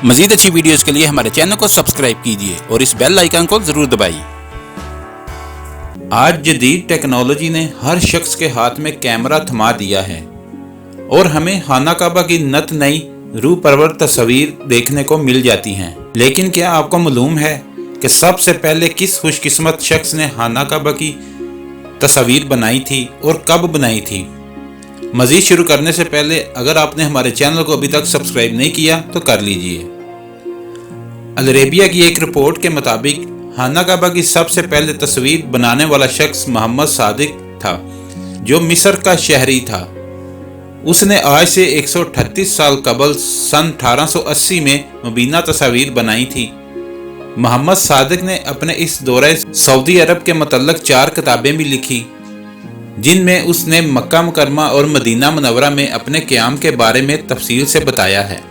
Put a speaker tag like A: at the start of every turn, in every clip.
A: मजीद अच्छी वीडियोस के लिए हमारे चैनल को सब्सक्राइब कीजिए और इस बेल आइकन को जरूर दबाइए। आज जदीद टेक्नोलॉजी ने हर शख्स के हाथ में कैमरा थमा दिया है और हमें खाना काबा की नत नई रूह परवर तस्वीर देखने को मिल जाती हैं। लेकिन क्या आपको मालूम है कि सबसे पहले किस खुशकिस्मत शख्स ने खाना काबा की तस्वीर बनाई थी और कब बनाई थी? मज़ीद शुरू करने से पहले अगर आपने हमारे चैनल को अभी तक सब्सक्राइब नहीं किया तो कर लीजिए। अल अरेबिया की एक रिपोर्ट के मुताबिक खाना काबा की सबसे पहले तस्वीर बनाने वाला शख्स मोहम्मद सादिक था, जो मिस्र का शहरी था। उसने आज से 138 साल कबल सन 1880 में मुबीना तस्वीर बनाई थी। मोहम्मद सादिक ने अपने इस दौरे सऊदी अरब के मतलब 4 किताबें भी लिखी, जिनमें उसने मक्का मुकरमा और मदीना मुनव्वरा में अपने क़याम के बारे में तफसील से बताया है।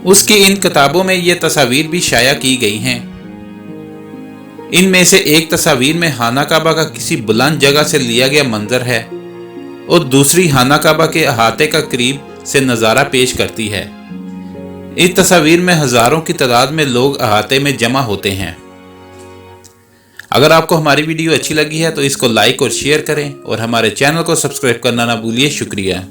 A: उसकी इन किताबों में ये तस्वीर भी शाया की गई हैं। इनमें से एक तस्वीर में खाना काबा का किसी बुलंद जगह से लिया गया मंजर है और दूसरी खाना काबा के अहाते का करीब से नज़ारा पेश करती है। इस तस्वीर में हज़ारों की तादाद में लोग अहाते में जमा होते हैं। अगर आपको हमारी वीडियो अच्छी लगी है तो इसको लाइक और शेयर करें और हमारे चैनल को सब्सक्राइब करना ना भूलिए। शुक्रिया।